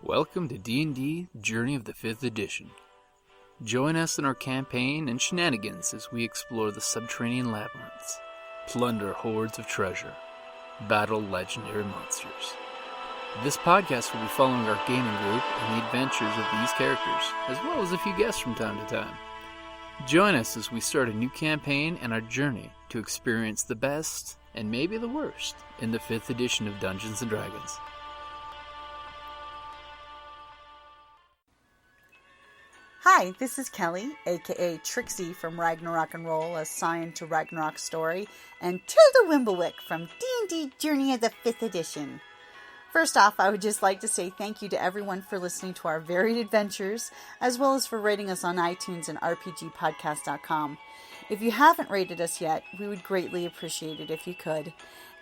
Welcome to D&D Journey of the 5th Edition. Join us in our campaign and shenanigans as we explore the subterranean labyrinths, plunder hordes of treasure, battle legendary monsters. This podcast will be following our gaming group and the adventures of these characters, as well as a few guests from time to time. Join us as we start a new campaign and our journey to experience the best, and maybe the worst, in the 5th edition of Dungeons & Dragons. Hi, this is Kellie, aka Trixie from Ragnarok and Roll, assigned to Ragnarok Story, and Tilda Wimblewick from D&D Journey of the 5th Edition. First off, I would just like to say thank you to everyone for listening to our varied adventures, as well as for rating us on iTunes and RPGpodcast.com. If you haven't rated us yet, we would greatly appreciate it if you could.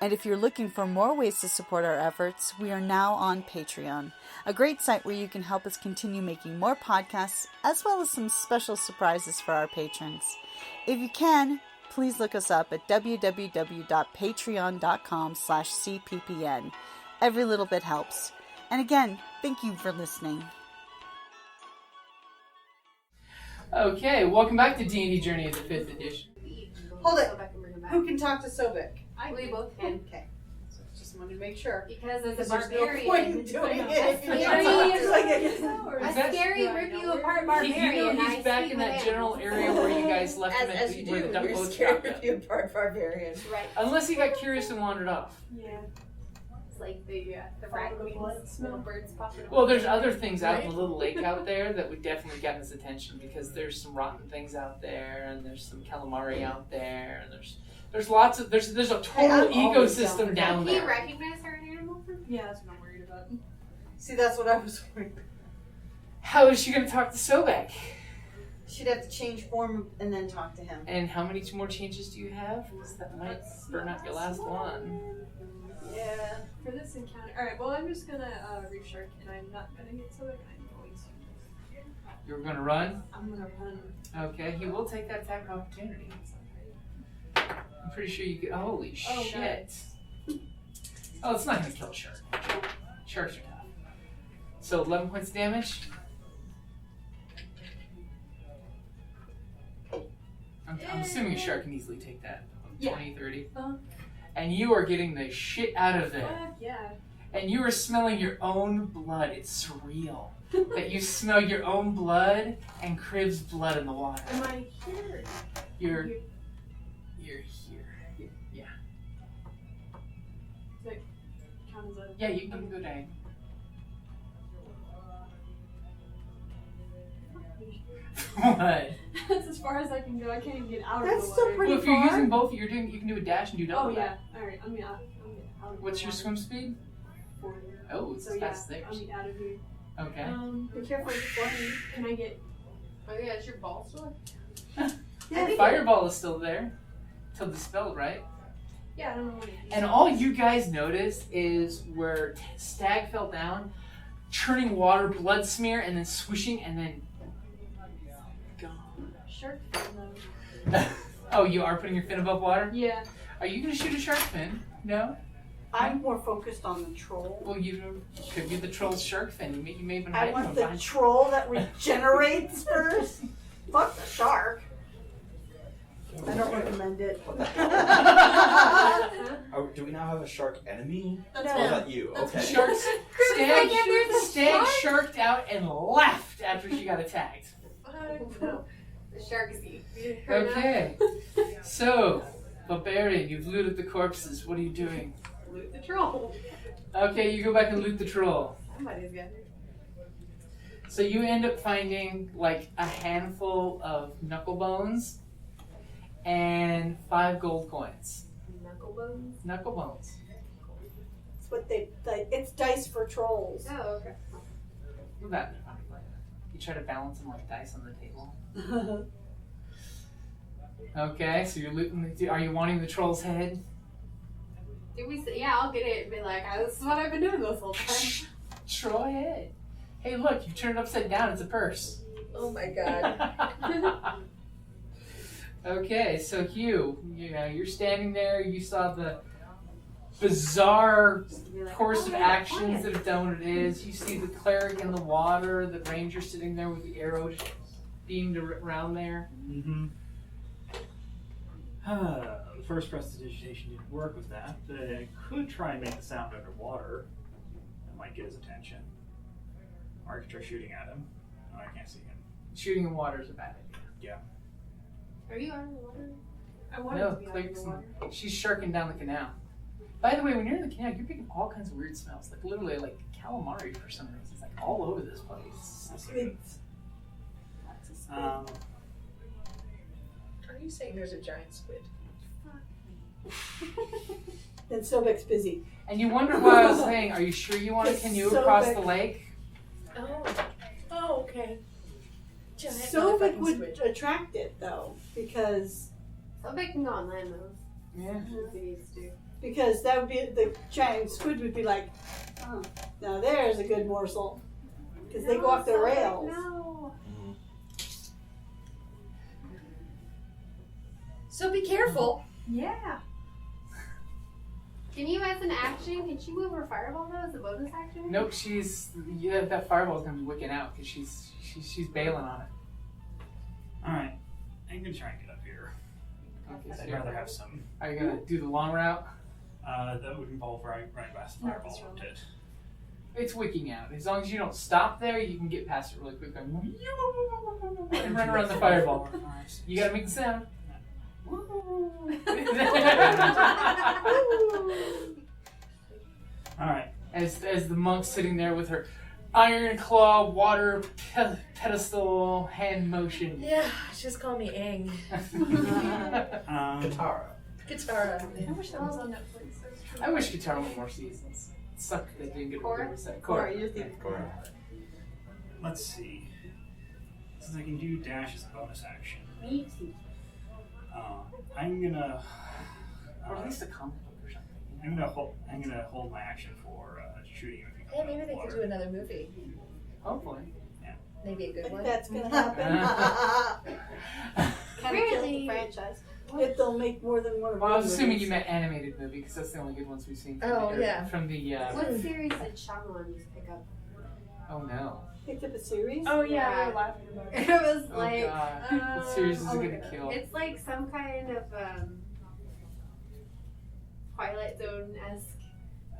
And if you're looking for more ways to support our efforts, we are now on Patreon, a great site where you can help us continue making more podcasts, as well as some special surprises for our patrons. If you can, please look us up at www.patreon.com/cppn. Every little bit helps. And again, thank you for listening. Okay, welcome back to D&D Journey of the 5th Edition. Hold it. Who can talk to Sobek? We both can. Okay. So just wanted to make sure. Because as a There's barbarian, no point in doing it. a scary rip you apart barbarian. You know I he's back speak in with that animals. general area where you guys left him As you where do, the duck you're boat scared dropped if him. you part barbarian. Right. Unless he got curious and wandered off. Yeah. It's like the raccoons, smell birds popping up. Well, there's other things out in the little lake out there that would definitely get his attention because there's some rotten things out there, and there's some calamari out there, and there's lots of there's a total ecosystem down Can you there. recognize her animal? Yeah, that's what I'm worried about. See, that's what I was worried about. How is she going to talk to Sobek? She'd have to change form and then talk to him. And how many more changes do you have? Because that might burn out your last one. Yeah. For this encounter, alright, well, I'm just gonna reef shark, and I'm not gonna hit Sobek, I'm going to. You're going to run? I'm gonna run. Okay, he will take that attack of opportunity. I'm pretty sure you could. Holy shit. Oh, it's not going to kill a shark. Sharks are tough. So 11 points of damage. I'm assuming a shark can easily take that. 20, 30. And you are getting the shit out of there. Yeah. And you are smelling your own blood. It's surreal that you smell your own blood and Kriv's blood in the water. Am I here? You're here. Yeah. Does that count as a... Yeah, you can go diagonal. What? That's as far as I can go. I can't even get out That's of the still water. pretty Well, if you're far. using both, you can do a dash and do double Oh, yeah. that. Alright, I'm out of What's the your water. swim speed? 40. Oh, it's So as yeah, fast as theirs. I'm out of here. Okay. Be careful before me. Can I get... Oh yeah, it's your ball sword. Yeah. Fireball is still there. Till dispelled, right? Yeah, I don't know what it is. And all you guys notice is where Stag fell down, churning water, blood smear, and then swishing, and then gone. Shark fin, though. Oh, you are putting your fin above water? Yeah. Are you going to shoot a shark fin? No? I'm more focused on the troll. Well, you could be the troll's shark fin. You may have been I hiding want one the behind. troll that regenerates first. Fuck the shark. I don't recommend it. Oh, do we now have a shark enemy? That's Or is that you? Okay. Sharks. like, yeah, there's a Stag shark. sharked out and left after she got attacked. No. The shark is eating. Okay. So, Barbarian, you've looted the corpses. What are you doing? Loot the troll. Okay, you go back and loot the troll. Somebody's got it. So you end up finding like a handful of knuckle bones and 5 gold coins. Knuckle bones. Knuckle bones. It's what it's dice for trolls. Oh, okay. Look at that. You try to balance them like dice on the table. Okay, so you're looting. Are you wanting the troll's head? Did we say, yeah, I'll get it and be like, this is what I've been doing this whole time. Troll head. Hey, look, you turn it upside down. It's a purse. Oh my god. Okay, so Hugh, you're standing there. You saw the bizarre Be like, course oh, of yeah, actions quiet. that have done what it is. You see the cleric in the water, the ranger sitting there with the arrow beamed around there. Mm-hmm. The first prestidigitation didn't work with that, but I could try and make the sound underwater. That might get his attention. Or I could try shooting at him. Oh, I can't see him. Shooting in water is a bad idea. Are you on the water? I wanted No, to be on Cleric's the water. she's sharking down the canal. By the way, when you're in the canal, you're picking all kinds of weird smells. Like literally like calamari for some reason. It's like all over this place. Squids. Um, Are you saying there's a giant squid? Then Sobek's busy. And you wonder why I was saying, are you sure you want to canoe So across big. the lake? Oh, okay. Giant Sobek motherfucking would squid. attract it though, because Somebody can go on land though. Yeah. If he needs to. that would be the giant squid would be like, oh, now there's a good morsel, because they go off the Somebody- rails. No. So be careful. Yeah. Can you, as an action, can she move her fireball though as a bonus action? Nope, that fireball's gonna be wicking out because she's bailing on it. Alright. I'm gonna try and get up here. Okay, so I'd rather have some. are you gonna do the long route? That would involve right past the fireball, wouldn't it? It's wicking out. As long as you don't stop there, you can get past it really quick. And run around the fireball. You gotta make the sound. Alright. As the monk's sitting there with her iron claw water pedestal hand motion. Yeah, just call me Aang. Katara. Katara. I wish that was on Netflix. That was true. I wish Guitar had more seasons. It sucked that they didn't get a Cora? bigger set. Cora, you're thinking. Let's see. Since I can do dash as a bonus action, Me too. I'm gonna. Or at least a comic book or something. I'm gonna hold my action for shooting if you Hey, maybe they could do another movie. Hopefully. Maybe a I good think one. that's gonna happen. Kind of kill the franchise. If they'll make more than one of Well, I was those assuming movies. you meant animated movie because that's the only good ones we've seen. From Oh, the, yeah. From the. What series did Shyamalan just pick up? Oh no. Picked up a series. Oh yeah, Yeah. we were laughing about it. It was Oh like god. What series is it I'll gonna look it kill? it's like some kind of Twilight Zone-esque.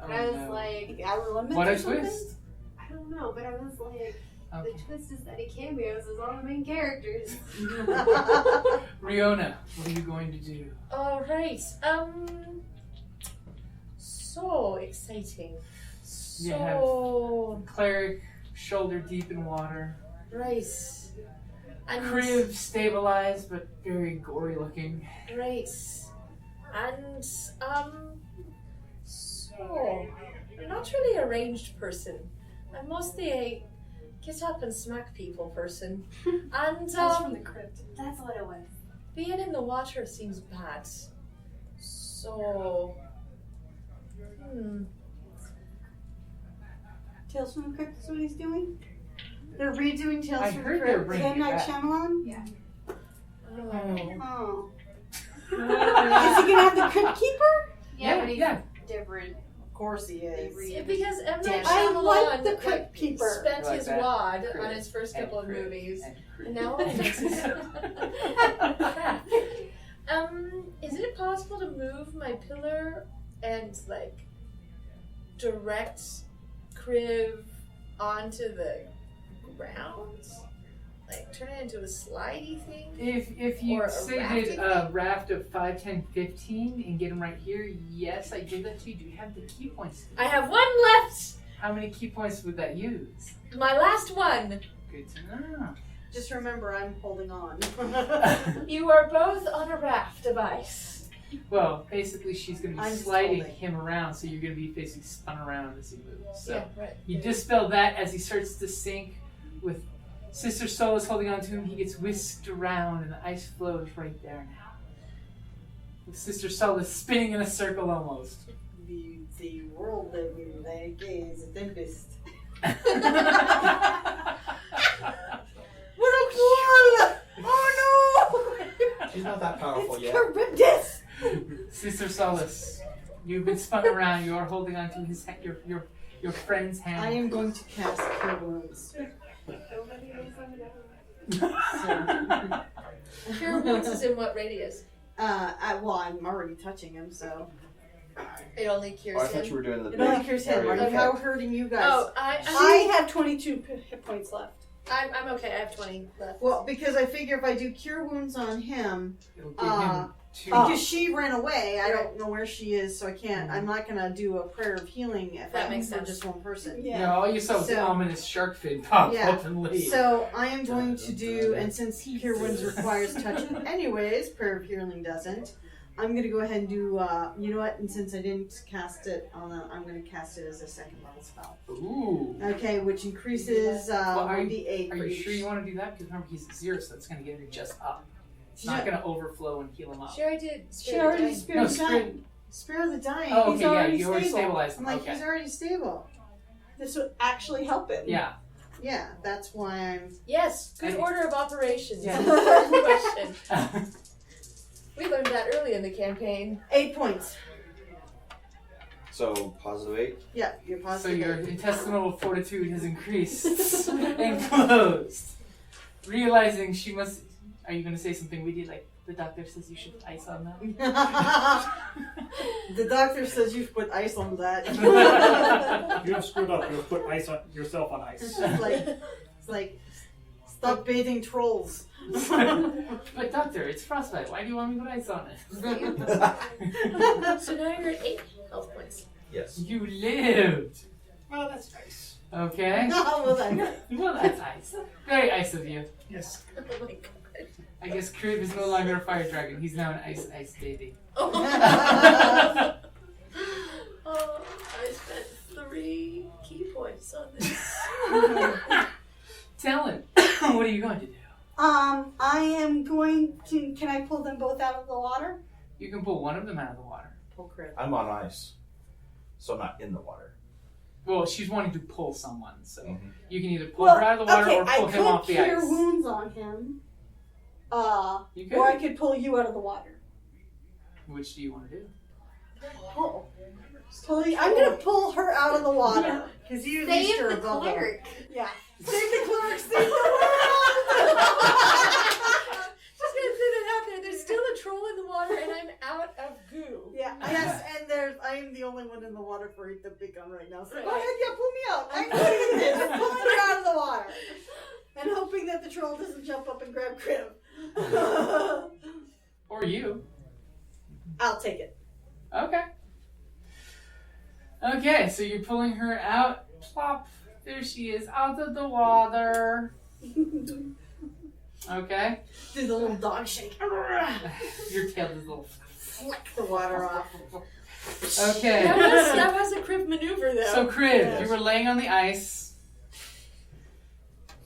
Oh, And I was no. like, Elements What or a something? twist! I don't know, but I was like, Okay. the twist is that he cameos as all the main characters. Riona, what are you going to do? All right. So exciting. You So Cleric, shoulder deep in water. right. And Kriv, stabilized but very gory looking. right. And so I'm not really a ranged person. I'm mostly a get up and smack people person. And That's from the crypt. That's what it was. being in the water seems bad. So Tales from the Crypt is what he's doing? They're redoing Tales I from heard the they're Crypt. bringing M. it Night back. Shyamalan? oh. Oh. Is he gonna have the Crypt Keeper? Yeah, but he's yeah. different. Of course he is. They read- Because M. Night Damn. I like Shyamalan the Crypt Keeper. spent I like his that. wad Kriv. on his first couple of And Kriv. movies. And Kriv. And now is it possible to move my pillar and like direct Kriv onto the ground? Like turn it into a slidey thing? If you Or a say rafting did a raft of 5, 10, 15 and get them right here, yes, I did that to you. Do you have the key points? I have one left! How many key points would that use? My last one! Good to know. Just remember, I'm holding on. You are both on a raft of ice. Well, basically, she's going to be I'm just sliding holding. him around, so you're going to be basically spun around as he moves. So Yeah, right. you dispel that as he starts to sink with Sister Solace holding on to him. He gets whisked around, and the ice flows right there now. With Sister Solace spinning in a circle almost. The world that we like is a tempest. What a fool! Oh no! She's not that powerful yet. Charybdis! Sister Solace, You've been spun around. You are holding onto his your friend's hand. I am going to cast Cure Wounds. Cure Wounds is in what radius? Well, I'm already touching him, so It only cures Oh, I him. thought you were doing the it only cures him. Are you now hurting you guys? Oh, I have 22 hit points left. I'm okay. I have 20 left. Well, because I figure if I do Cure Wounds on him, It'll give him 2. because she ran away, I don't know where she is, so I can't. I'm not gonna do a prayer of healing if That I'm makes for sense. just one person. Yeah, all you saw was So- ominous shark fin pop Yeah. up and leave. So I am going to do, and since Cure Wounds requires touch anyways, prayer of healing doesn't. I'm gonna go ahead and do. You know what? And since I didn't cast it on, I'm gonna cast it as a second level spell. Ooh. Okay, which increases Well, are 1d8 Are for you each. sure you want to do that? Because remember, he's at 0, so that's going to get her just up. It's not going to overflow and heal him up. She already did. She already No, spared the spirit- dying. Spare the dying. Oh, He's okay, yeah, already you already stable. stabilized him. I'm like, Okay. he's already stable. This would actually help him. Yeah. Yeah, that's why I'm. Yes, good And- order of operations. Yeah. First question. We learned that early in the campaign. 8 points. So, positive 8? Yeah, you're So positive. your intestinal fortitude has increased and closed. Realizing she must... Are you going to say something witty like, the doctor says you should put ice on them? The doctor says you put ice on that. You have screwed up. You have put ice on yourself on ice. It's like, stop baiting trolls. But doctor, it's frostbite. Why do you want me to put ice on it? So now you're at 8 health points. Yes. You lived. Well, that's nice. Okay. Well, then. Well, that's nice. Very nice of you. Yes. Oh my god. I guess Kriv is no longer a fire dragon. He's now an ice baby. Oh, I spent 3 key points on this. Tallyn, what are you going to do? I am going to. Can I pull them both out of the water? You can pull one of them out of the water. Pull crit. I'm on ice. So I'm not in the water. Well, she's wanting to pull someone, so Mhm. you can either pull her out of the water okay, or pull I him could off the cure ice. wounds on him. You could. Or I could pull you out of the water. Which do you want to do? Pull you, I'm gonna pull her out of the water. Because you at least Save are the above them. cleric. Yeah. Save the cleric, save the world! Just gonna throw that out there. There's still a troll in the water, and I'm out of goo. Yeah. Yes, and I am the only one in the water for it to pick on right now. So Right. go ahead, yeah, pull me out. I'm pulling this. I'm pulling her out of the water. And hoping that the troll doesn't jump up and grab Kriv. Or you. I'll take it. Okay. Okay, so you're pulling her out. Plop. There she is, out of the water. Okay. Do the little dog shake. Your tail is a little... Flick the water off. Okay. That was a Kriv maneuver, though. So, Kriv, you were laying on the ice.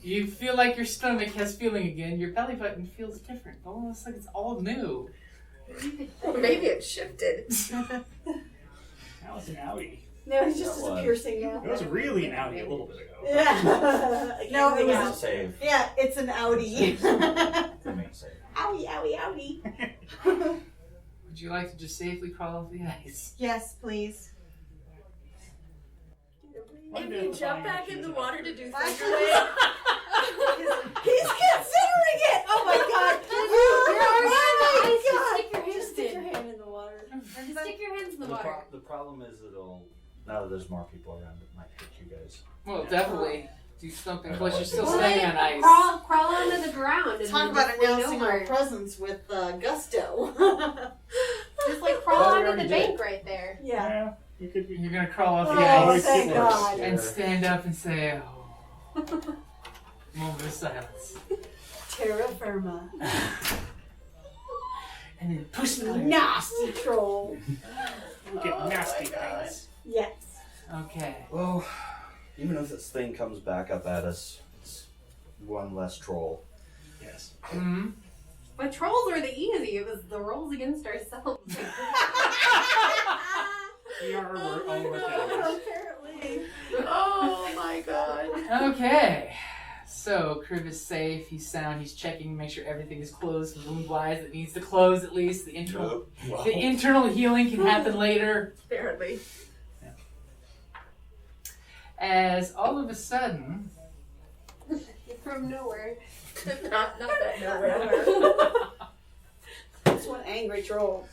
You feel like your stomach has feeling again. Your belly button feels different. Almost like it's all new. Or maybe it shifted. That was an outie. No, it's just That a was. piercing now. It was really an outie a little bit ago. Yeah. No, it That's a was. save. Yeah, it's an Audi. The main save. Owie, owie, owie. Would you like to just safely crawl off the ice? Yes, please. If you jump back in the water to do Why- Thunderwave, He's considering it! Oh my god! Just stick your hand in the water. Just stick your hands in the water. The problem is now that there's more people around, it might hit you guys. Well, definitely do something. Plus, you're still Well, standing then on ice. Crawl onto the ground. And Talk then about just lean announcing our over. presence with gusto. Just like crawl Well, we onto already the did. bank right there. Yeah. You could be. You're gonna crawl off the Oh, ice thank God. and stand up and say, "Oh." Moment of silence. Terra firma. And then push the player. Nasty troll. You get nasty things. Yes. Okay. Well, even if this thing comes back up at us, it's one less troll. Yes. Hmm. But trolls are the easy. It was the rolls against ourselves. We are all worth enemies. Apparently. oh my god. Okay. So So, Kriv is safe, he's sound, he's checking to make sure everything is closed wound-wise. It needs to close at least. The internal healing can happen later. Apparently. As all of a sudden... From nowhere. not that nowhere. This one angry troll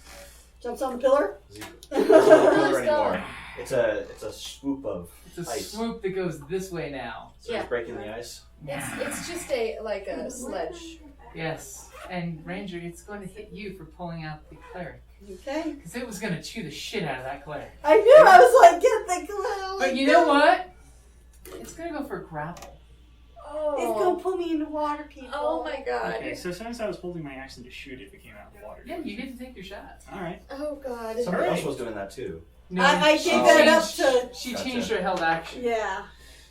jumps on the pillar. It's not a pillar anymore. It's a swoop of It's a ice. swoop that goes this way now. So Yeah. he's breaking the ice. It's just like a sledge. Yes. And Ranger, it's going to hit you for pulling out the Cleric. Okay. Because it was going to chew the shit out of that Cleric. I knew. I was like, get the glue. But you know what? It's going to go for a grapple. Oh. It's gonna pull me in the water, people. Oh my god. Okay, so as soon as I was holding my action to shoot, it became out of the water. Yeah, you get to take your shots. Alright. Oh god. Somebody Alright. else was doing that too. No, I she gave that up changed- to. She Gotcha. changed her held action. Yeah.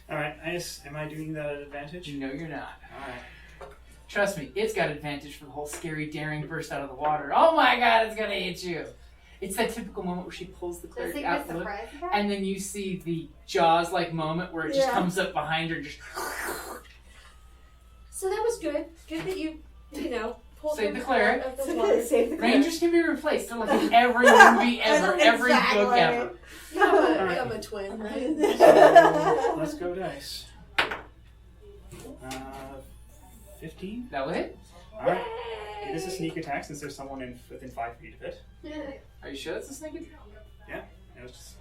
Alright, am I doing that at advantage? No, you're not. Alright. Trust me, it's got advantage for the whole scary daring burst out of the water. Oh my god, it's gonna hit you. It's that typical moment where she pulls the Does Cleric it out get the surprise attack? and then you see the Jaws-like moment where it just Yeah. comes up behind her and just So that was good. Good that you pulled Save him the Cleric. out of It's the okay. water. Save the Rangers can be replaced. They're like in every movie ever, every book ever. I'm a twin, right? So, let's go dice. 15? That was it? Alright. It is a sneak attack since there's someone within 5 feet of it. Are you sure it's a sneak attack? It was just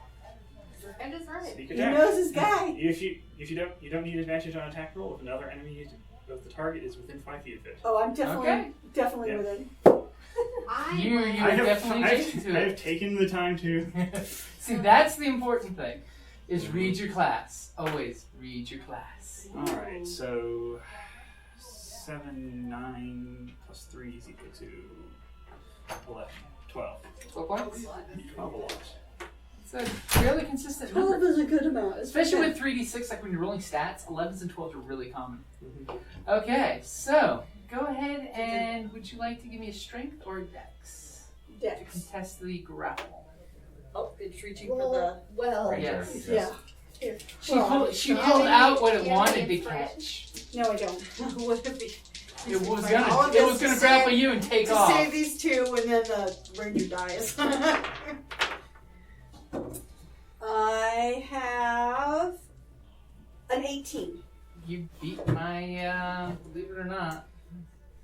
I'm just right. sneak He attack. knows his guy. If you don't need advantage on attack roll if another enemy of the target is within 5 feet of it. Oh, I'm definitely, Okay. definitely Yeah. within. You are definitely adjacent to I it. have taken the time to. See, that's the important thing. Is read your class. Always read your class. Alright, so 7, 9 plus 3 is equal to 11. 12. 12 points. 12 a lot. It's a fairly consistent 12 number. is a good amount. Especially with 3d6, like when you're rolling stats, 11s and 12s are really common. Okay, so go ahead and would you like to give me a strength or a dex? To Dex. contest the grapple. Oh, it's reaching for the. Well, Yes. Yeah. Here. She Well, pulled out what it Yeah, wanted to it's right. catch. No, I don't. What if he- It was All of gonna this to grapple save- you and take to off. save these two, and then the ranger dies. I have an 18. You beat my, believe it or not,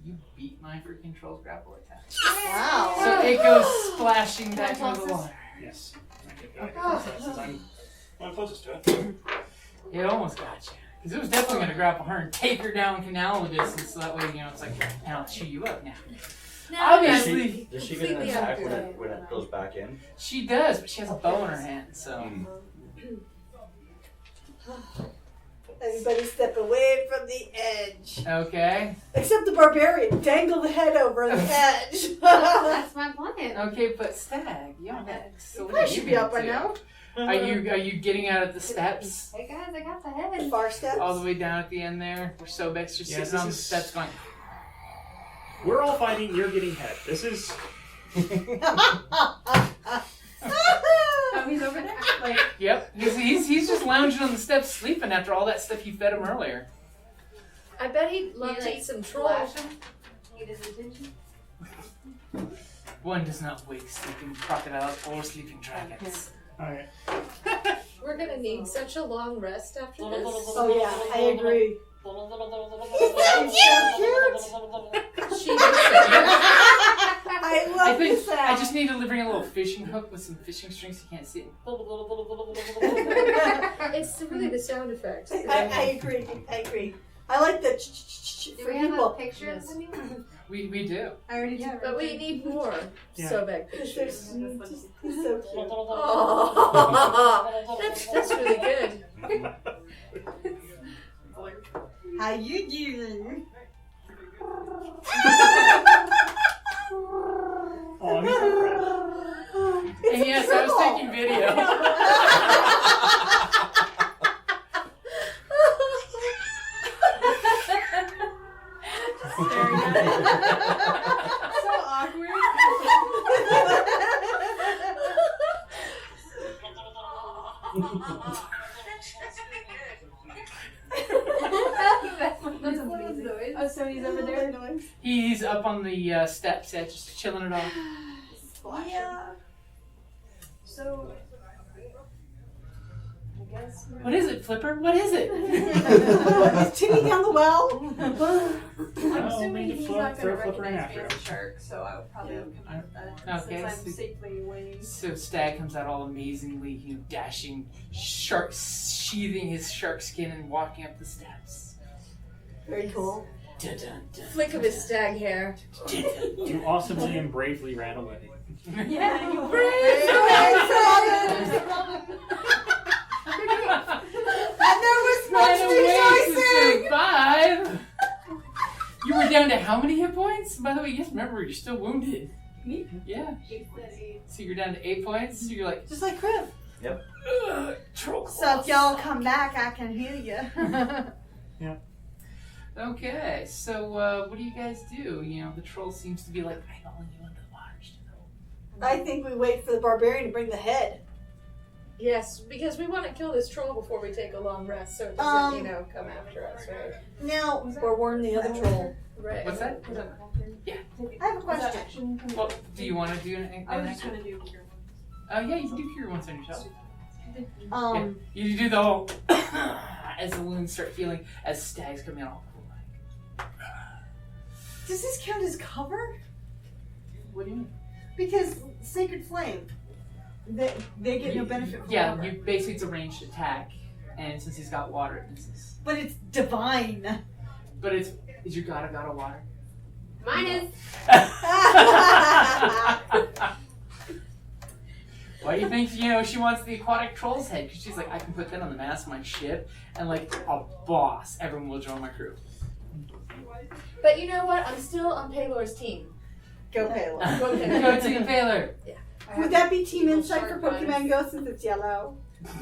you beat my freaking troll's grapple attack. Wow. So it goes splashing back into the water. Yes. Since I'm closest to it. It almost got you. Because it was definitely going to grapple her and take her down canal distance, so that way, it's like, and I'll chew you up now. Obviously, Does she get an Completely attack unfair. when it goes back in? she does, but she has a bow in her hand, so. Everybody step away from the edge. Okay. Except the barbarian. Dangle the head over the edge. That's my plan. Okay, but Stag, you're next. So what I are you should be gonna up by do? now. Are you getting out at the steps? Hey guys, I got the head. Far steps. All the way down at the end there, where Sobek's just Yes, sitting on the this is- steps going, We're all fighting, you're getting head. This is. Oh, he's over there? Like, yep. He's just lounging on the steps sleeping after all that stuff you fed him earlier. I bet he'd love you, to like, eat some flash trolls. him? Get his attention? One does not wake sleeping crocodiles or sleeping dragons. Alright. We're gonna need such a long rest after this. Oh yeah, I agree. She just I I love think this sound. I just need to bring a little fishing hook with some fishing strings you can't see. it's really the sound effects. I agree. I agree. I like the Do for we have a people. picture of the new one? We do. I already did. But we need more Yeah. so big Because pictures. there's he's so cute. Oh, that's really good. How you doing? Oh, he's so fresh. And yes, I was taking video. So awkward. That's my That's amazing. Noise. Oh, so he's over there. He's up on the steps, just chilling it off. Yeah. So. I guess. What is it, Flipper? What is it? Is Timmy down the well? I'm Well, assuming maybe he's float- not going to throw Flipper in recognize me after as a shark, so I would probably come out with that Okay, since I'm so- safely away. So Stag comes out all amazingly, dashing, shark, sheathing his shark skin and walking up the steps. Very cool. Dun, dun, dun, Flick of his stag hair. dun, dun, dun. You awesomely and bravely ran away. Yeah, you And there was much Ran away to rejoicing! survive. You were down to how many hit points? By the way, you guys remember you're still wounded. Me? Yeah. He said 8. So you're down to 8 points. So you're like, Just like Kriv. ugh, troll So claws. if y'all come back, I can heal you. Okay, so what do you guys do? The troll seems to be like eyeballing you under the water. I think we wait for the barbarian to bring the head. Yes, because we want to kill this troll before we take a long rest, so it doesn't, come after us, right? Now, or warn the other troll. Right. What's that? I have a Was that question. action? Well, do you want to do anything? I was just going to do cure. Oh yeah, you can do cure once on yourself. You do the whole as the wounds start healing, as Stags come in all cool like. Does this count as cover? What do you mean? Because Sacred Flame, they get no benefit from Yeah, cover. basically it's a ranged attack, and since he's got water, this is. But it's divine. But is your god a god of water? Mine is. Why do you think she wants the aquatic troll's head? Because she's like, I can put that on the mast of my ship, and like a boss, everyone will join my crew. But you know what? I'm still on Paylor's team. Go Paylor. Go Go Paylor. Team Paylor. Would that be Team Insight for Shark Pokemon Go since it's yellow?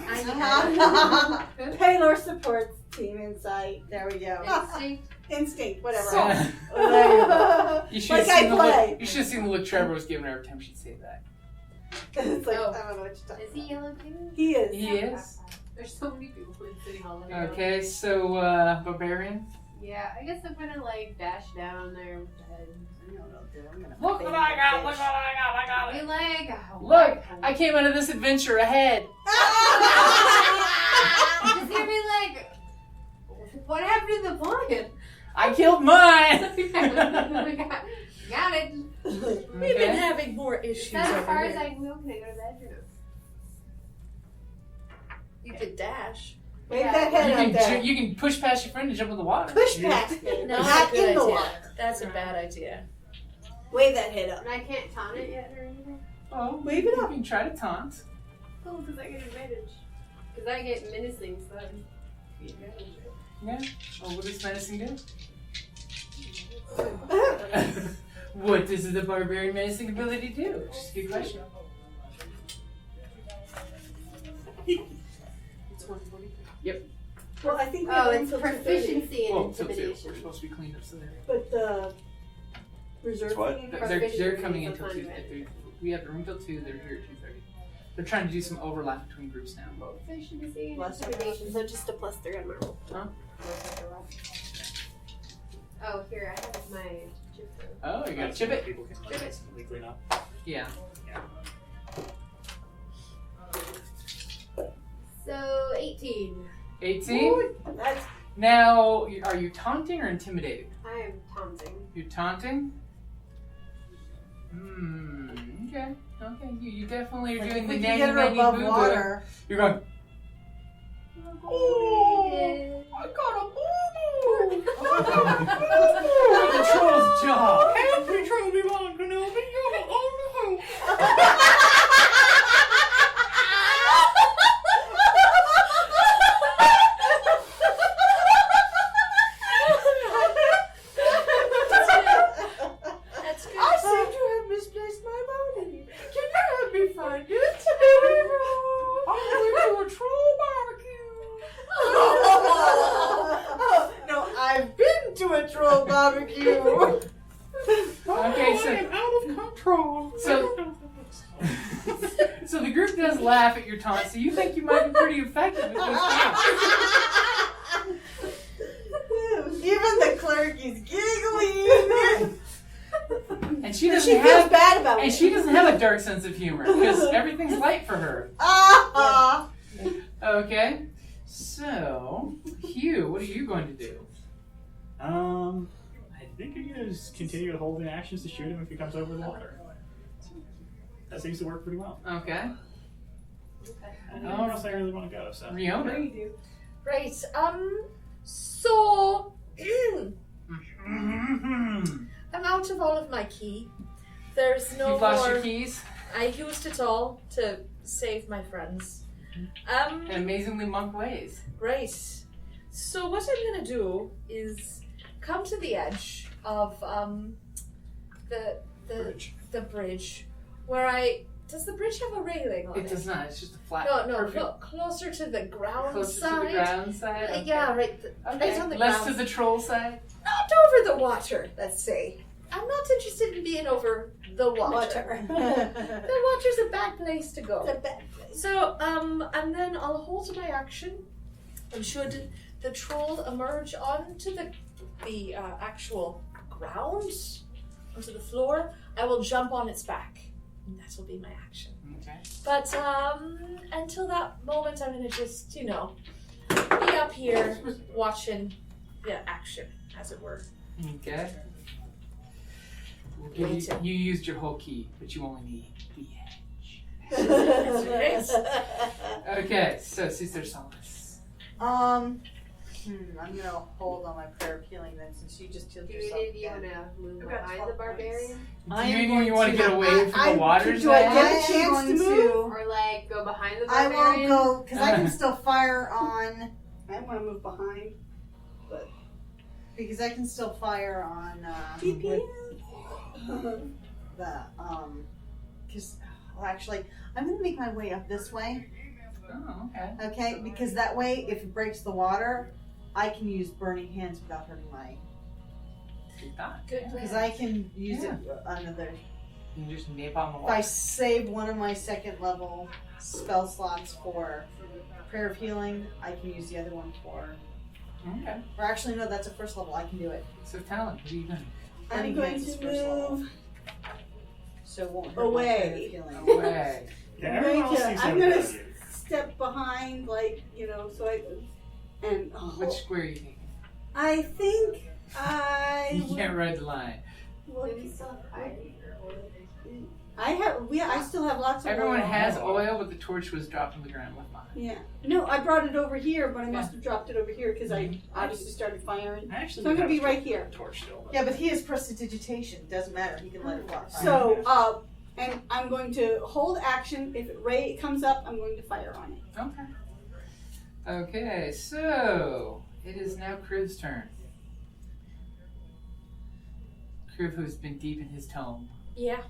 I Paylor supports Team Insight. There we go. Instinct. Instinct, whatever. So- There you go. You should Like have I seen the play. look. You should have seen the look Trevor was giving her every time she'd say that. It's like, Oh. I don't know what you're talking Is he yellow too? about. He is. He is. There's so many people sitting all around. Okay, so Barbarian. Yeah, I guess I'm gonna dash down there with the head. Look what I got! Look what I got! I got Be it! like, Look, I came out of this adventure ahead. Just gonna be like, what happened to the lion? I killed mine. Got it. We've been Okay. having more Is issues that as over far here. as I can go? Can I go to bed or no? You could dash. Wave that head out there. You can push past your friend and jump in the water. Push past me. No, Not that's a good in the idea. water. That's a bad idea. Wave that head up. And I can't taunt it yet or anything? Oh, Wave it up. You can try to taunt. Cool, because I get advantage. Because I get menacing, so that'd be advantage. Yeah. Oh, what does menacing do? What does the barbarian menacing ability do? Just a good question. It's 140. Well, I think we Oh, have it's until 2:30, proficiency and Well, till 2. intimidation. We're supposed to be cleaned up so there. but the reserve What? thing. They're coming in Proficiency till is 2. We have the room till 2. They're here at 2:30. They're trying to do some overlap between groups now. Proficiency and Plus intimidation, so just a +3 on my roll. Huh? Oh, here, I have my chip. Oh, you got to chip it. People can Chip it. instantly clean up. Yeah. So, 18. 18. That's Now, are you taunting or intimidating? I am taunting. You're taunting? Okay. Okay. You definitely are like doing if the we can get her nanny above boo boo. water. You're going, Oh, I got a boo boo! The troll's job. Help me, troll me, Mom, Kenobi. That's good. I seem to have misplaced my body. Can you help me find it? I'm going to a troll barbecue. Oh, no, I've been to a troll barbecue. Okay, so out of control. So the group does laugh at your taunt, so you think you might be pretty effective with those taunts. Even cleric is giggling. And she But doesn't she feels have bad about and it. she doesn't have a dark sense of humor because everything's light for her. Ah! Okay. So, Hugh, what are you going to do? I think I'm gonna just continue to hold in actions to shoot him if he comes over the water. That seems to work pretty well. Okay. And nowhere else I really want to go, so. Riona. Right. So I'm out of all of my key. There's no You've lost more. your keys. I used it all to save my friends. In amazingly monk ways. Right. So what I'm gonna do is come to the edge of the bridge where does the bridge have a railing on it? It does not. It's just a flat. No, closer to the ground Closer side. to the ground side. Okay. Yeah, right. Okay. Right on the Less ground. to the troll side. Not over the water, let's say. I'm not interested in being over the water. The water's a bad place to go. It's a bad place. So, and then I'll hold my action, and should the troll emerge onto the actual ground, onto the floor, I will jump on its back. And that will be my action. Okay. But until that moment, I'm gonna just, be up here watching the action, as it were. Okay. You used your whole key, but you only need the edge. Okay, so Sister Solace. I'm gonna hold on my prayer of healing then, since you just healed yourself. Do you want to move behind the barbarian? Do you want to get away from the waters? Do I then? get a chance to move? Or like go behind the I barbarian? won't go, because I can still fire on... I want to move behind. Because I can still fire on... actually, I'm going to make my way up this way. Oh, okay. Okay, because that way, if it breaks the water, I can use burning hands without hurting my... Good thought. Good. Because I can use it another... You can just nip on the If water. I save one of my second level spell slots for Prayer of Healing, I can use the other one for... Okay. Or actually, no, that's a first level. I can do it. So Tallyn, what are you doing? I'm Burning going hands is to first level. move So it won't hurt away. my Prayer of Healing. Away. Yeah, I'm everyone else going seems to, to I'm have going a to good idea. step behind, like, so I, and Which square are you taking? I think I You can't ride the line. would, Do we still have fire? I still have lots of Everyone oil. has oil, but the torch was dropped on the ground left behind. Yeah. No, I brought it over here, but I must have dropped it over here because I obviously started firing. I actually So I'm do gonna be have right a here. torch still. But Yeah, but he has prestidigitation. Doesn't matter. He can let it fly. So, and I'm going to hold action. If it comes up, I'm going to fire on it. Okay. Okay, so it is now Kriv's turn. Kriv, who's been deep in his tome. Yeah.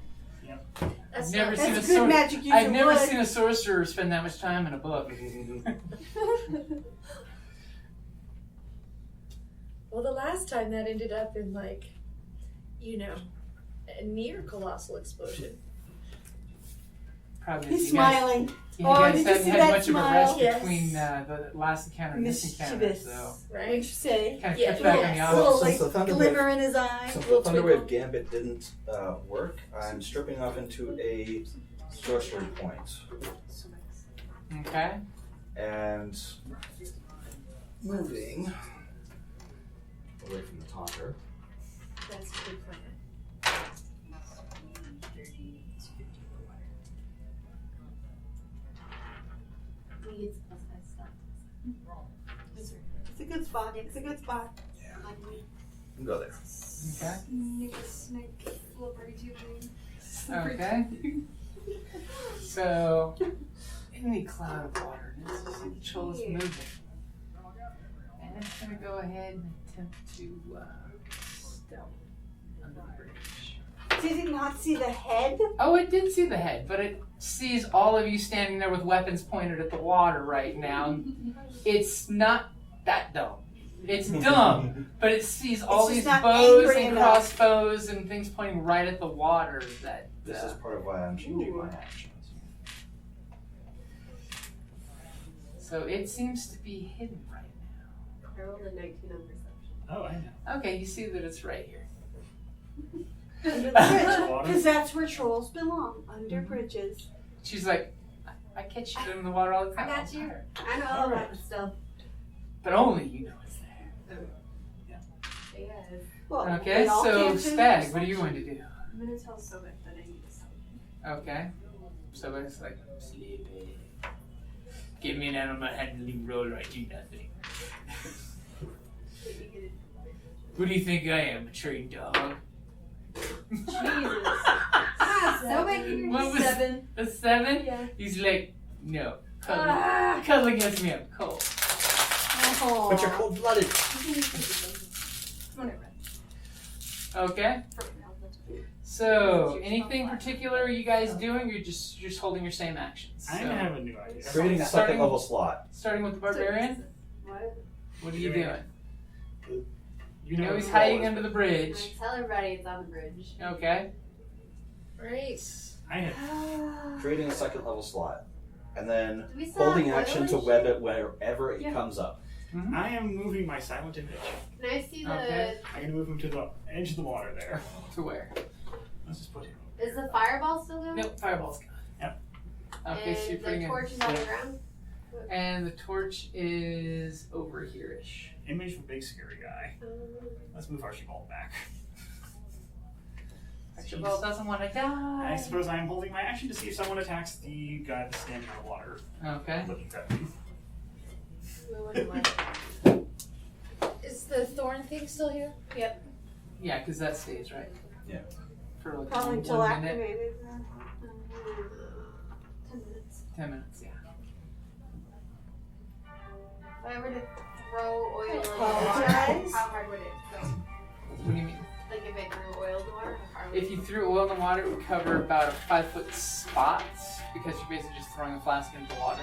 Yep. That's Never not- seen That's a good magic using I've never wood. seen a sorcerer spend that much time in a book. Well, the last time that ended up in a near colossal explosion. Probably He's you guys, smiling. you Oh, guys did you haven't see had that much of a smile? rest Yes. between the last encounter and this encounter, Mischievous. so What'd you Right? say? kind of Yeah, kept back on the yes. A little opposite. Since like the Thunderwave- glimmer in his eye. Since the Little twinkle. Thunderwave Gambit didn't work, I'm stripping off into a sorcery point Okay. and moving away from the taunter. That's a good plan. It's a good spot. It's a good spot. And go there. Okay. Snake flippery tubing. Okay. So, in the cloud of water, this is the troll is moving. And it's going to go ahead and attempt to stealth under the bridge. Did it not see the head? Oh, it did see the head, but it sees all of you standing there with weapons pointed at the water right now. It's not that dumb. It's dumb, but it sees all It's these just not bows angry and enough. crossbows and things pointing right at the water that... This is part of why I'm changing my actions. So it seems to be hidden right now. I rolled a 19 on perception. Oh, I know. Okay, you see that it's right here. Under the bridge. Water. Because that's where trolls belong. Under Mhm. bridges. She's like, I catch shit in the water all the time. I got you. I know all All about right. the stuff. But only you know it's there. Yes. Well, Okay, we all so can't do Stag, this what are you section. going to do? I'm gonna tell Sobek that I need to stop. Okay. So it's like, sleepy. Give me an animal handling roll or I do nothing. Who do you think I am, a trained dog? Jesus. Ah, Sobek, What you're was 7. a 7? Yeah. He's like, no. Ah. Cuddling gets me up cold. Oh. But you're cold-blooded. Whatever. Okay. So, anything particular you guys doing? You're just holding your same actions. I So, have a new idea. Creating a Starting- second level slot. starting with the barbarian. What? What are you Doing- doing? You know he's who hiding it was. under the bridge. I tell everybody it's on the bridge. Okay. Right. I had Creating a second level slot. And then Do we still holding have oil action and to shit? web it wherever it Yeah. comes up. I am moving my silent image. Can I see the? Okay. I'm gonna move him to the edge of the water there. To where? Let's just put him. Is the fireball still going? Nope, fireball's gone. Yep. Okay, so you're And putting the in. torch is on the ground. And the torch is over here-ish. Image of a big scary guy. Let's move Archibald back. Archibald doesn't want to die. I suppose I am holding my action to see if someone attacks the guy that's standing in the water. Okay. Looking at me. Is the thorn thing still here? Yeah, because that stays, right? Yeah. For like Probably 1 until minute. activated. 10 minutes. 10 minutes, yeah. If I were to throw oil in the Apologize. water, how hard would it go? What do you mean? Like if I threw oil in the water, how hard would If you threw oil in the water, it would cover about a 5-foot spot because you're basically just throwing a flask into the water.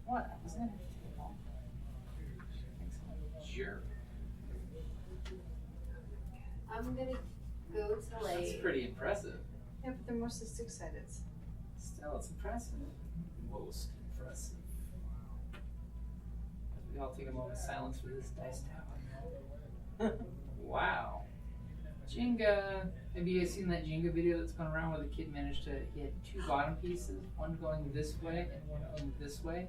What? I wasn't in the table. Jerk. I'm gonna go to That's like. pretty impressive. Yeah, but they're mostly 6-sided. Still, it's impressive. Most impressive. As we all take a moment of silence for this dice tower. Wow. Jenga. Have you guys seen that Jenga video that's going around where the kid managed to get 2 bottom pieces, one going this way and one going this way?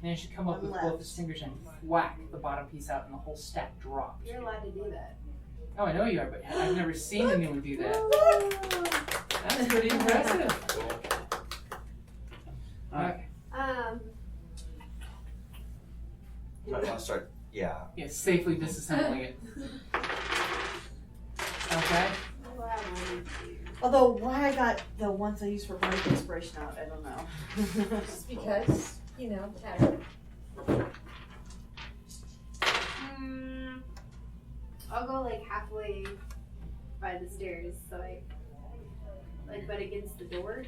Managed to come up with both his fingers and whack the bottom piece out, and the whole stack dropped. You're allowed to do that. Oh, I know you are, but I've never seen anyone do that. That's pretty impressive. Okay. You might want to start, yeah. Yeah, safely disassembling it. Okay. Although, why I got the ones I use for bardic inspiration out, I don't know. Just because, you know, pattern. I'll go like halfway by the stairs, so like but against the door,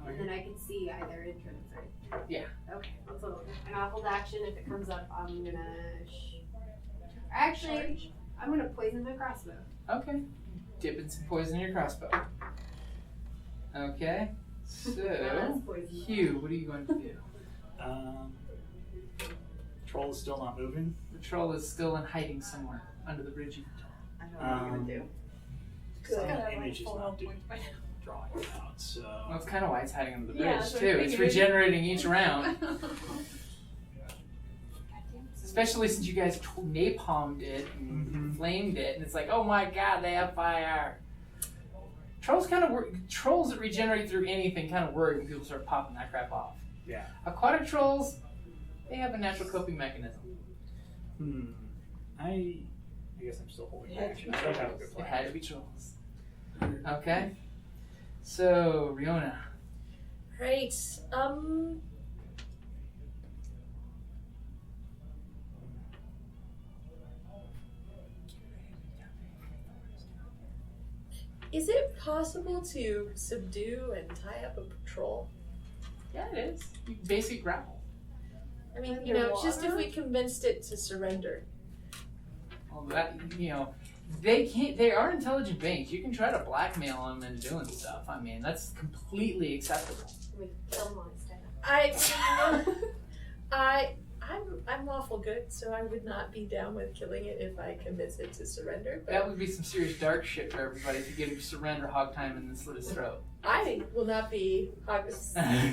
and then I can see either entrance, right? Yeah. Okay, that's what I'll do. And I'll hold action. If it comes up, I'm gonna. Actually, I'm gonna poison my crossbow. Okay. Dipping some poison in your crossbow. Okay. So, That's poison. Hugh, what are you going to do? Troll is still not moving. The troll is still in hiding somewhere under the bridge. I don't know what you're gonna do. Silent image is not drawing it out, so. Well, that's kind of why it's hiding under the Yeah, bridge, that's what too. I It's figured. regenerating each round. Especially since you guys napalmed it and flamed it, and it's like, oh my god, they have fire. Trolls trolls that regenerate through anything kind of worry when people start popping that crap off. Yeah. Aquatic trolls, they have a natural coping mechanism. I guess I'm still holding my action. I don't have a good It plan. had to be trolls. Okay. So, Riona. Right. Is it possible to subdue and tie up a patrol? Yeah, it is. Basic grapple. I mean, you know, just if we convinced it to surrender. Well, that, They can't. They are intelligent beings. You can try to blackmail them into doing stuff. I mean, that's completely acceptable. We kill them on stand. I'm lawful good, so I would not be down with killing it if I convince it to surrender. But That would be some serious dark shit for everybody if you get him to surrender hog time and then slit his throat. I will not be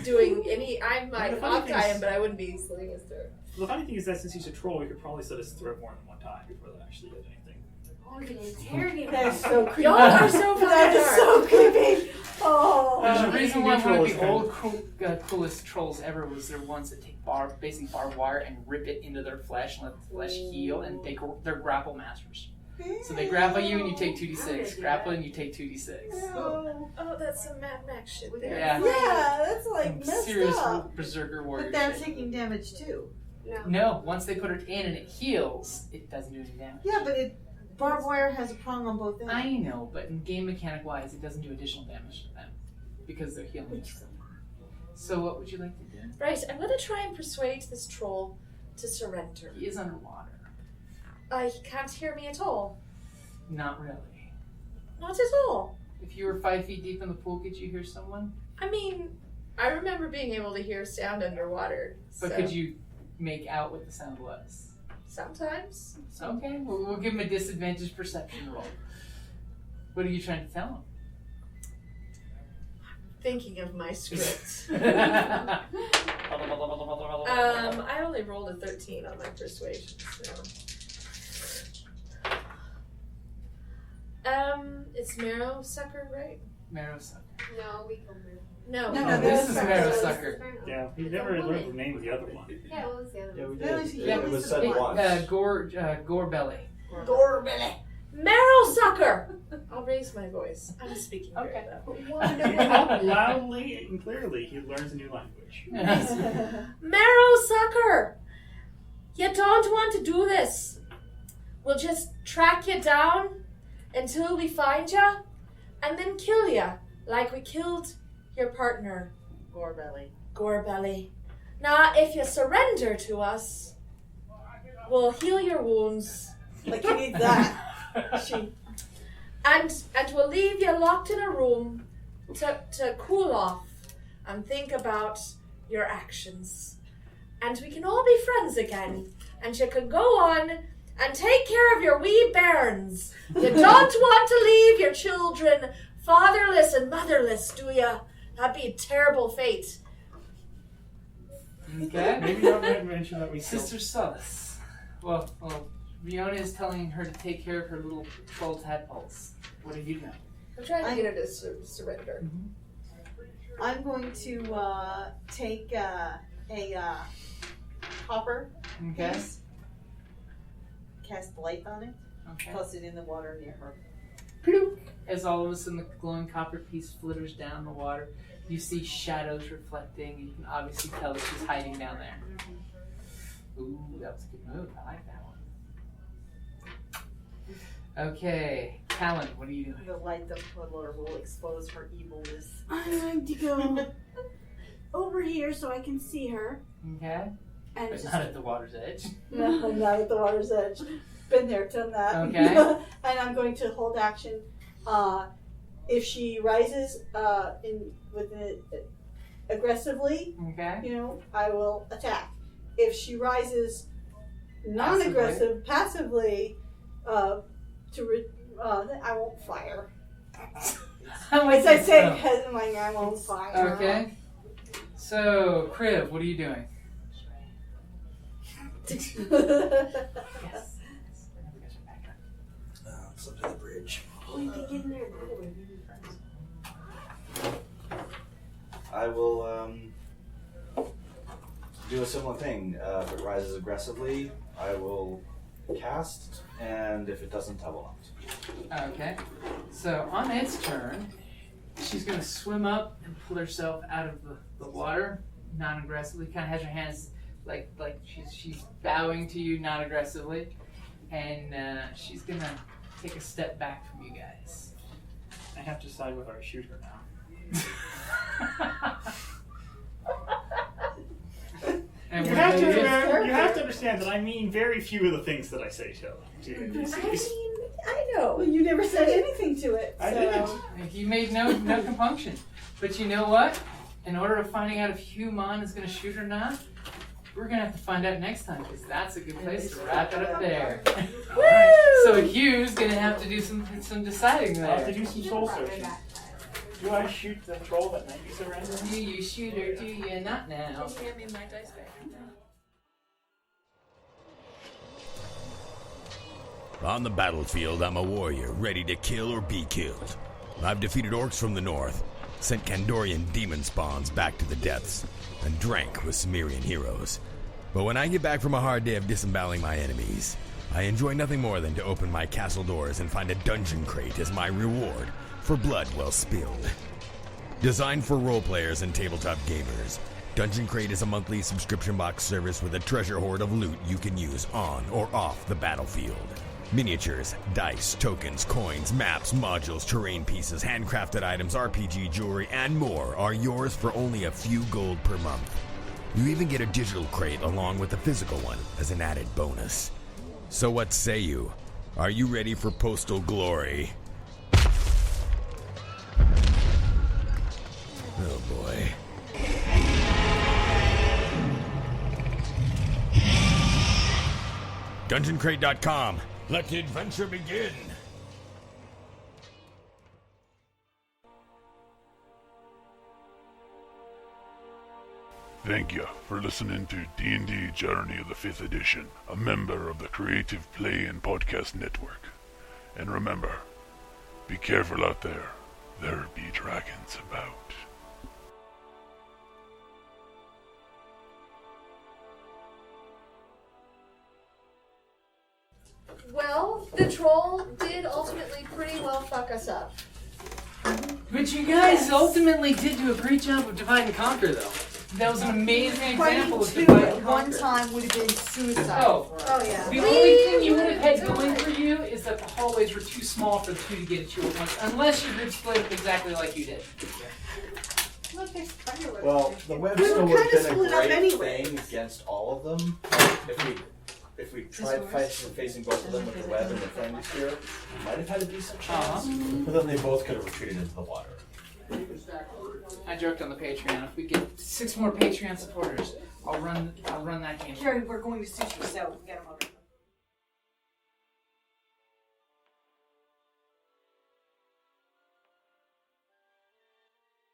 doing any. I might The funny hog thing tie is- him, but I wouldn't be slitting his throat. The funny thing is that since he's a troll, we could probably slit his throat more than one time before that actually did anything. Oh, we can interrogate That's them. so creepy. Y'all are so That is so creepy. Oh. There's a Uh, reason why one of the troll is old coolest trolls ever was their ones that take basically barbed wire and rip it into their flesh and let the flesh heal, and they're grapple masters. So they grapple you and you take 2d6, grapple and you take 2d6. Oh. Oh, that's some Mad Max shit there. Yeah. Yeah, that's like messed Serious up. berserker warrior But they're shit. taking damage too. No. No, once they put it in and it heals, it doesn't do any damage. Yeah, but barbed wire has a prong on both ends. I know, but in game mechanic wise, it doesn't do additional damage to them because they're healing yourself. So what would you like to do? Right, I'm gonna try and persuade this troll to surrender. He is underwater. He can't hear me at all. Not really. Not at all. If you were 5 feet deep in the pool, could you hear someone? I mean, I remember being able to hear sound underwater. But so could you make out what the sound was? Sometimes. So, okay, we'll give him a disadvantage perception roll. What are you trying to tell him? Thinking of my script. Okay. I only rolled a 13 on my persuasion, so. It's Marrow Sucker, right? Marrow sucker. No, we killed her. No. No, this is that's Marrow right. sucker. Yeah, we It's never a learned the woman. name of the other one. Yeah, what was the other Yeah, one? we Really? did. Yeah, It was we said said once. Gore belly. Gorbelly. Marrow Sucker! I'll raise my voice. I'm speaking very Okay. loud. Loudly and clearly, he learns a new language. Marrow Sucker! You don't want to do this. We'll just track you down until we find you and then kill you like we killed your partner, Gorbelly. Now, if you surrender to us, we'll heal your wounds Like you need that. and we'll leave you locked in a room to cool off and think about your actions. And we can all be friends again. And you can go on and take care of your wee bairns. You don't want to leave your children fatherless and motherless, do you? That'd be a terrible fate. Okay. Maybe not mention that we Sister Solace. Well, Riona is telling her to take care of her little troll tadpoles. What are you doing? I'm trying to get her to surrender. I'm going to take a copper Okay. piece, cast light on it, Okay. toss it in the water near her. Ploop. As all of a sudden the glowing copper piece flitters down the water, you see shadows reflecting, and you can obviously tell that she's hiding down there. Ooh, that was a good move. I like that one. Okay, Tallyn, what are you doing? The light the puddler will expose her evilness. I'm going to go over here so I can see her. Okay, And but not at the water's edge. No, not at the water's edge. Been there, done that. Okay. And I'm going to hold action. If she rises aggressively, Okay. I will attack. If she rises non-aggressive, passively, I won't fire. As I say, I won't fire. Okay. So, Kriv, what are you doing? Yes. It's up to the bridge. We can get in there now. I will do a similar thing. If it rises aggressively, I will cast, and if it doesn't, I will not. Okay. So, on its turn, she's going to swim up and pull herself out of the water, non-aggressively. Kind of has her hands like she's bowing to you non-aggressively, and she's going to take a step back from you guys. I have to decide whether I shoot her now. And You what have, do you do? you have to understand that I mean very few of the things that I say to I mean, I know. Well, you never said anything to it. I so. didn't. You made no compunction. But you know what? In order of finding out if Hugh Mann is going to shoot or not, we're going to have to find out next time, because that's a good place to wrap it up there. So Hugh's going to have to do some deciding I'll have to there. do some soul searching. Do I shoot the troll that might be surrendering? Do you shoot or do you not now? Just hand me my dice back. On the battlefield, I'm a warrior, ready to kill or be killed. I've defeated orcs from the north, sent Kandorian demon spawns back to the depths, and drank with Cimmerian heroes. But when I get back from a hard day of disemboweling my enemies, I enjoy nothing more than to open my castle doors and find a dungeon crate as my reward for blood well spilled. Designed for role players and tabletop gamers, Dungeon Crate is a monthly subscription box service with a treasure hoard of loot you can use on or off the battlefield. Miniatures, dice, tokens, coins, maps, modules, terrain pieces, handcrafted items, RPG jewelry, and more are yours for only a few gold per month. You even get a digital crate along with a physical one as an added bonus. So what say you? Are you ready for postal glory? Oh boy. DungeonCrate.com. Let the adventure begin! Thank you for listening to D&D Journey of the 5th Edition, a member of the Creative Play and Podcast Network. And remember, be careful out there. There be dragons about. Well, the troll did ultimately pretty well fuck us up. But you guys ultimately did do a great job of divide and conquer, though. That was an amazing example of Fighting divide two and at one conquer. time would have been suicide. Oh, yeah. the only thing you would have had going for you is that the hallways were too small for the two to get at you at once, unless your group split up exactly like you did. Well, the web We still were would have kinda been a split up great anyway. thing against all of them. If we tried facing both of them with the web and the friendly sphere, we might have had a decent chance. But then they both could have retreated into the water. I joked on the Patreon. If we get 6 more Patreon supporters, I'll run that game. Kerrie, we're going to sushi, so get them over.